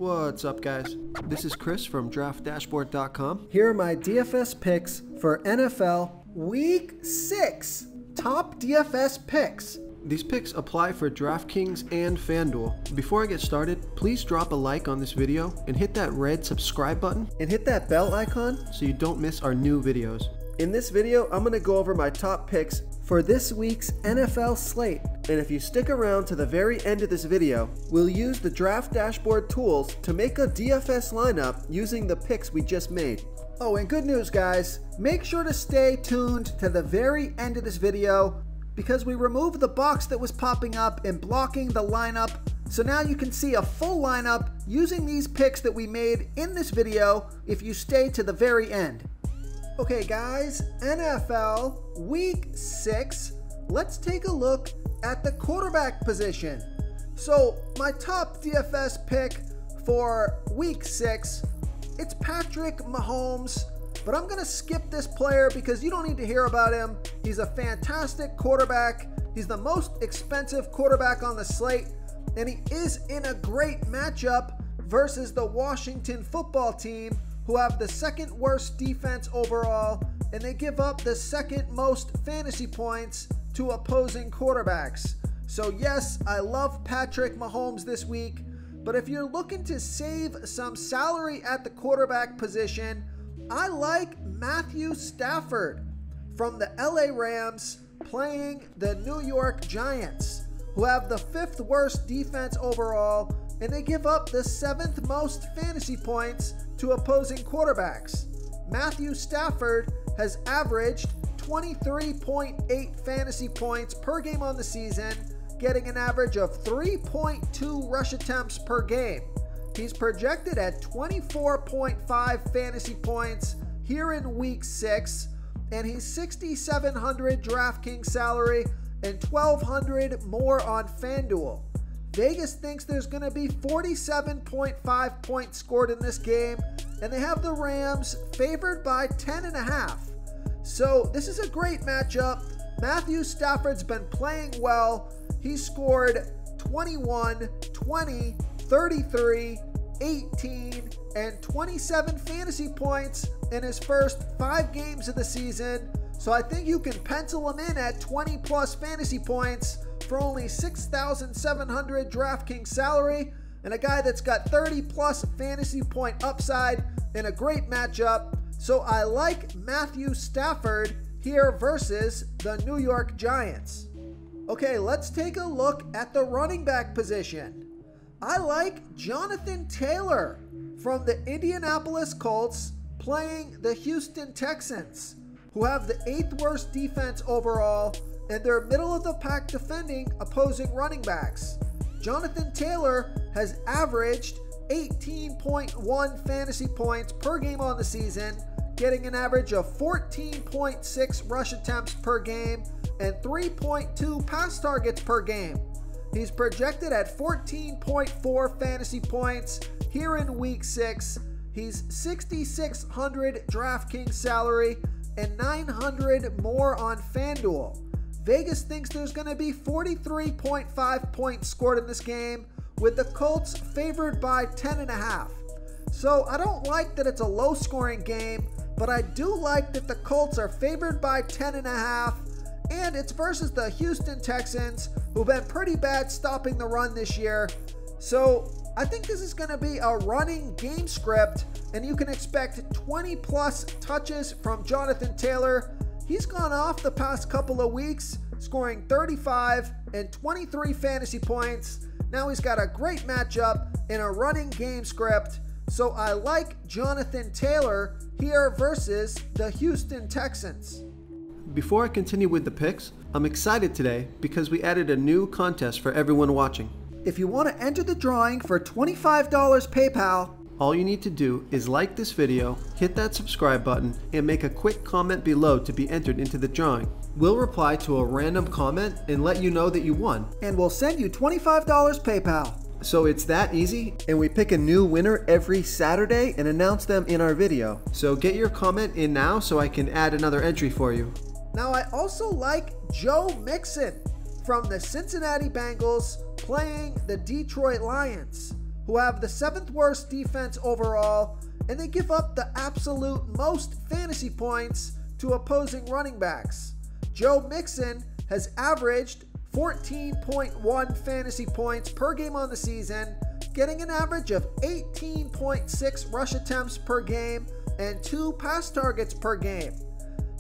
What's up, guys? This is Chris from DraftDashboard.com. Here are my DFS picks for NFL Week 6. Top DFS picks. These picks apply for DraftKings and FanDuel. Before I get started, please drop a like on this video and hit that red subscribe button And hit that bell icon so you don't miss our new videos. In this video, I'm going to go over my top picks for this week's NFL slate. And if you stick around to the very end of this video, we'll use the Draft Dashboard tools to make a DFS lineup using the picks we just made. Oh, and good news, guys. Make sure to stay tuned to the very end of this video because we removed the box that was popping up and blocking the lineup. So now you can see a full lineup using these picks that we made in this video if you stay to the very end. Okay guys, NFL Week 6, let's take a look at the quarterback position. So my top DFS pick for Week 6, it's Patrick Mahomes, but I'm going to skip this player because you don't need to hear about him. He's a fantastic quarterback. He's the most expensive quarterback on the slate, and he is in a great matchup versus the Washington football team, who have the second worst defense overall, and they give up the second most fantasy points to opposing quarterbacks. So yes, I love Patrick Mahomes this week, but if you're looking to save some salary at the quarterback position, I like Matthew Stafford from the LA Rams playing the New York Giants, who have the fifth worst defense overall, and they give up the seventh most fantasy points to opposing quarterbacks. Matthew Stafford has averaged 23.8 fantasy points per game on the season, getting an average of 3.2 rush attempts per game. He's projected at 24.5 fantasy points here in Week 6, and he's $6,700 DraftKings salary and $1,200 more on FanDuel. Vegas thinks there's going to be 47.5 points scored in this game, and they have the Rams favored by 10.5. So this is a great matchup. Matthew Stafford's been playing well. He scored 21, 20, 33, 18, and 27 fantasy points in his first 5 games of the season. So I think you can pencil him in at 20 plus fantasy points for only $6,700 DraftKings salary, and a guy that's got 30 plus fantasy point upside in a great matchup. So I like Matthew Stafford here versus the New York Giants. Okay, let's take a look at the running back position. I like Jonathan Taylor from the Indianapolis Colts playing the Houston Texans, who have the 8th worst defense overall, and they're middle of the pack defending opposing running backs. Jonathan Taylor has averaged 18.1 fantasy points per game on the season, getting an average of 14.6 rush attempts per game and 3.2 pass targets per game. He's projected at 14.4 fantasy points here in Week 6. He's $6,600 DraftKings salary and $900 more on FanDuel. Vegas thinks there's going to be 43.5 points scored in this game, with the Colts favored by 10.5. So I don't like that it's a low scoring game, but I do like that the Colts are favored by 10.5, and it's versus the Houston Texans, who've been pretty bad stopping the run this year. So I think this is going to be a running game script, and you can expect 20 plus touches from Jonathan Taylor. He's gone off the past couple of weeks, scoring 35 and 23 fantasy points. Now he's got a great matchup in a running game script. So I like Jonathan Taylor here versus the Houston Texans. Before I continue with the picks, I'm excited today because we added a new contest for everyone watching. If you want to enter the drawing for $25 PayPal, all you need to do is like this video, hit that subscribe button, and make a quick comment below to be entered into the drawing. We'll reply to a random comment and let you know that you won. And we'll send you $25 PayPal. So it's that easy, and we pick a new winner every Saturday and announce them in our video. So get your comment in now so I can add another entry for you. Now I also like Joe Mixon from the Cincinnati Bengals playing the Detroit Lions, who have the 7th worst defense overall, and they give up the absolute most fantasy points to opposing running backs. Joe Mixon has averaged 14.1 fantasy points per game on the season, getting an average of 18.6 rush attempts per game and 2 pass targets per game.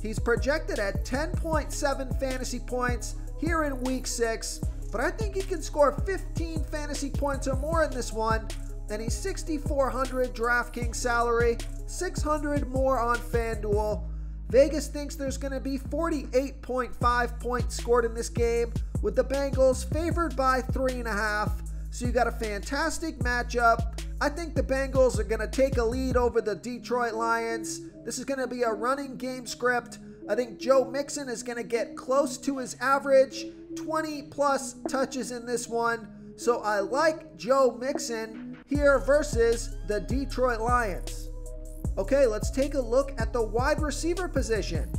He's projected at 10.7 fantasy points here in week 6, but I think he can score 15 fantasy points or more in this one, and he's $6,400 DraftKings salary, $600 more on FanDuel. Vegas thinks there's going to be 48.5 points scored in this game, with the Bengals favored by 3.5. So you got a fantastic matchup. I think the Bengals are going to take a lead over the Detroit Lions. This is going to be a running game script. I think Joe Mixon is going to get close to his average, 20 plus touches in this one. So I like Joe Mixon here versus the Detroit Lions. Okay, let's take a look at the wide receiver position.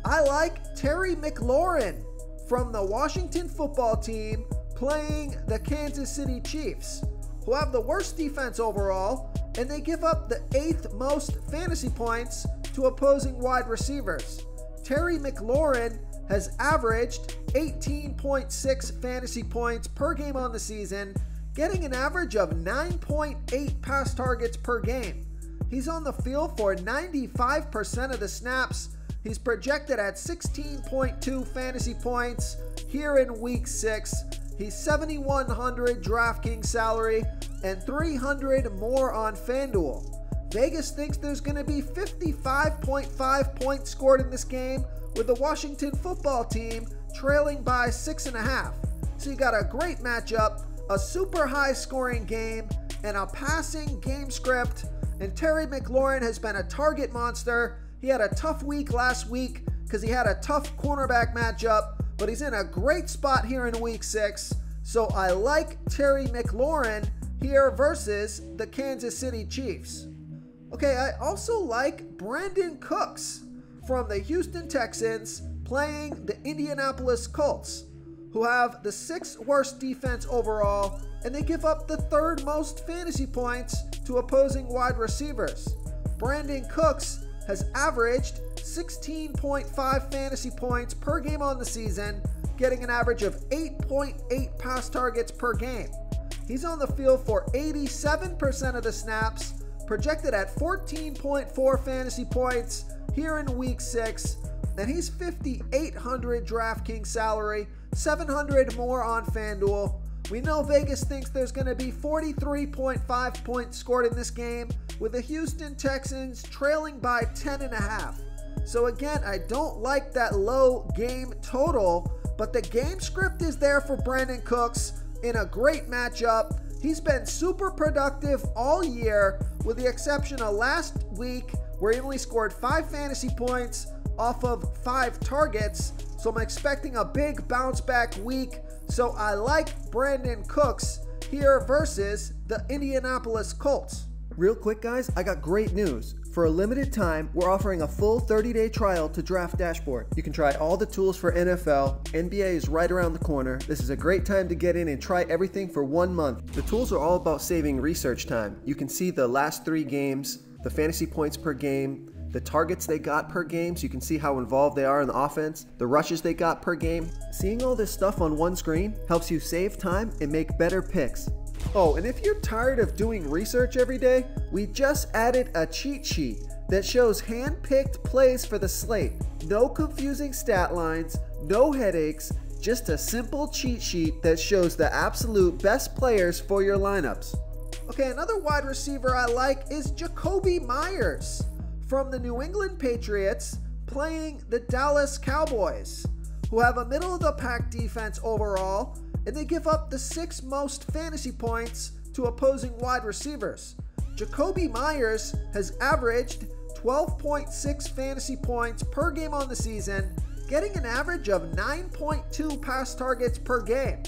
I like Terry McLaurin from the Washington football team playing the Kansas City Chiefs, who have the worst defense overall, and they give up the 8th most fantasy points to opposing wide receivers. Terry McLaurin has averaged 18.6 fantasy points per game on the season, getting an average of 9.8 pass targets per game. He's on the field for 95% of the snaps. He's projected at 16.2 fantasy points here in week 6. He's $7,100 DraftKings salary and $300 more on FanDuel. Vegas thinks there's going to be 55.5 points scored in this game, with the Washington football team trailing by 6.5. So you got a great matchup, a super high scoring game, and a passing game script. And Terry McLaurin has been a target monster. He had a tough week last week because he had a tough cornerback matchup, but he's in a great spot here in week 6. So I like Terry McLaurin here versus the Kansas City Chiefs. Okay, I also like Brandon Cooks from the Houston Texans playing the Indianapolis Colts, who have the 6th worst defense overall, and they give up the 3rd most fantasy points to opposing wide receivers. Brandon Cooks has averaged 16.5 fantasy points per game on the season, getting an average of 8.8 pass targets per game. He's on the field for 87% of the snaps, projected at 14.4 fantasy points here in week 6, and he's $5,800 DraftKings salary, $700 more on FanDuel. We know Vegas thinks there's going to be 43.5 points scored in this game, with the Houston Texans trailing by 10.5. So again, I don't like that low game total, but the game script is there for Brandon Cooks in a great matchup. He's been super productive all year, with the exception of last week where he only scored 5 fantasy points off of 5 targets. So I'm expecting a big bounce back week. So I like Brandon Cooks here versus the Indianapolis Colts. Real quick, guys, I got great news. For a limited time, we're offering a full 30-day trial to Draft Dashboard. You can try all the tools for NFL. NBA is right around the corner. This is a great time to get in and try everything for 1 month. The tools are all about saving research time. You can see the last 3 games, the fantasy points per game, the targets they got per game, so you can see how involved they are in the offense, the rushes they got per game. Seeing all this stuff on one screen helps you save time and make better picks. Oh, and if you're tired of doing research every day, we just added a cheat sheet that shows hand-picked plays for the slate. No confusing stat lines, no headaches, just a simple cheat sheet that shows the absolute best players for your lineups. Okay, another wide receiver I like is Jacoby Myers from the New England Patriots playing the Dallas Cowboys, who have a middle-of-the-pack defense overall, and they give up the 6th most fantasy points to opposing wide receivers. Jacoby Myers has averaged 12.6 fantasy points per game on the season, getting an average of 9.2 pass targets per game.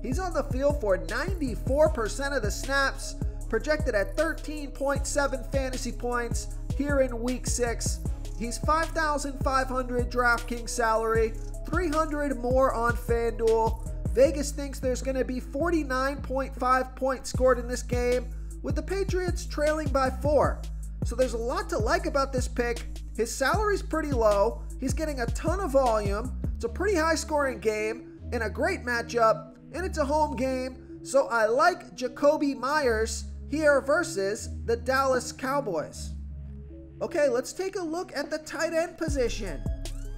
He's on the field for 94% of the snaps, projected at 13.7 fantasy points here in week 6. He's $5,500 DraftKings salary, $300 more on FanDuel. Vegas thinks there's going to be 49.5 points scored in this game, with the Patriots trailing by 4. So there's a lot to like about this pick. His salary's pretty low. He's getting a ton of volume. It's a pretty high scoring game in a great matchup, and it's a home game. So I like Jacoby Myers here versus the Dallas Cowboys. Okay, let's take a look at the tight end position.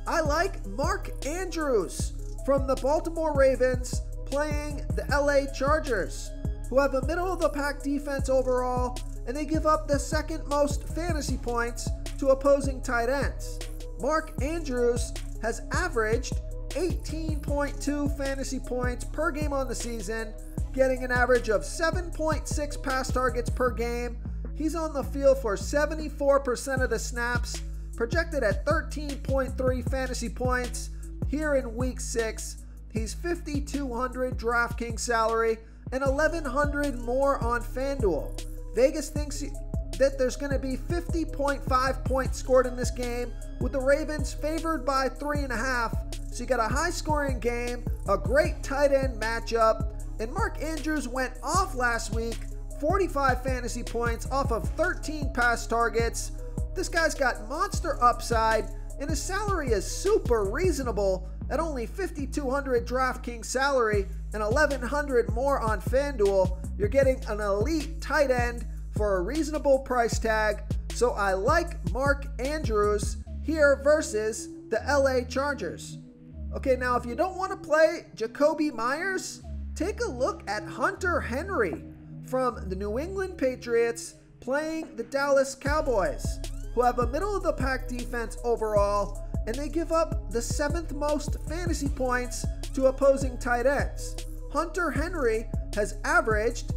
I like Mark Andrews from the Baltimore Ravens playing the LA Chargers, who have a middle-of-the-pack defense overall, and they give up the second most fantasy points to opposing tight ends. Mark Andrews has averaged 18.2 fantasy points per game on the season, getting an average of 7.6 pass targets per game. He's on the field for 74% of the snaps, projected at 13.3 fantasy points. Here in week 6, he's $5,200 DraftKings salary and $1,100 more on FanDuel. Vegas thinks that there's going to be 50.5 points scored in this game, with the Ravens favored by 3.5. So you got a high scoring game, a great tight end matchup, and Mark Andrews went off last week, 45 fantasy points off of 13 pass targets. This guy's got monster upside, and his salary is super reasonable at only $5,200 DraftKings salary and $1,100 more on FanDuel. You're getting an elite tight end for a reasonable price tag. So I like Mark Andrews here versus the LA Chargers. Okay, now if you don't want to play Jacoby Myers, take a look at Hunter Henry from the New England Patriots playing the Dallas Cowboys, who have a middle-of-the-pack defense overall, and they give up the 7th most fantasy points to opposing tight ends. Hunter Henry has averaged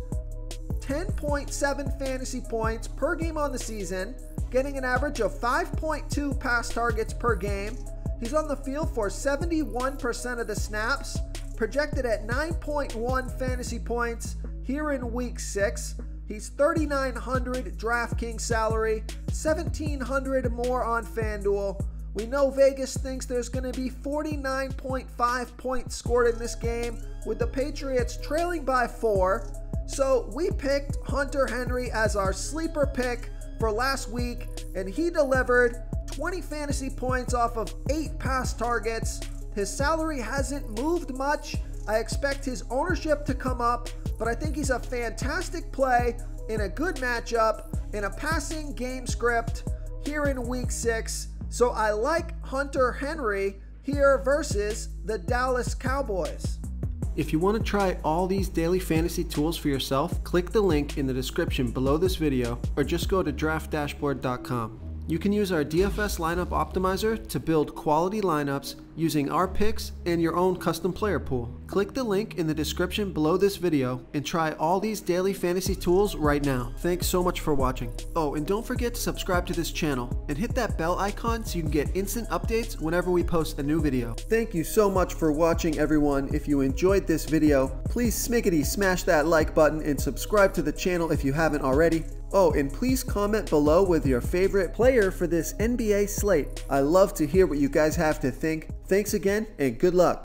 10.7 fantasy points per game on the season, getting an average of 5.2 pass targets per game. He's on the field for 71% of the snaps, projected at 9.1 fantasy points here in week 6. He's $3,900 DraftKings salary, $1,700 more on FanDuel. We know Vegas thinks there's going to be 49.5 points scored in this game, with the Patriots trailing by 4. So we picked Hunter Henry as our sleeper pick for last week, and he delivered 20 fantasy points off of 8 pass targets. His salary hasn't moved much. I expect his ownership to come up, but I think he's a fantastic play in a good matchup in a passing game script here in week 6. So I like Hunter Henry here versus the Dallas Cowboys. If you want to try all these daily fantasy tools for yourself, click the link in the description below this video, or just go to draftdashboard.com. You can use our DFS lineup optimizer to build quality lineups using our picks and your own custom player pool. Click the link in the description below this video and try all these daily fantasy tools right now. Thanks so much for watching. Oh, and don't forget to subscribe to this channel and hit that bell icon so you can get instant updates whenever we post a new video. Thank you so much for watching, everyone. If you enjoyed this video, please smiggity smash that like button and subscribe to the channel if you haven't already. Oh, and please comment below with your favorite player for this NBA slate. I love to hear what you guys have to think. Thanks again, and good luck.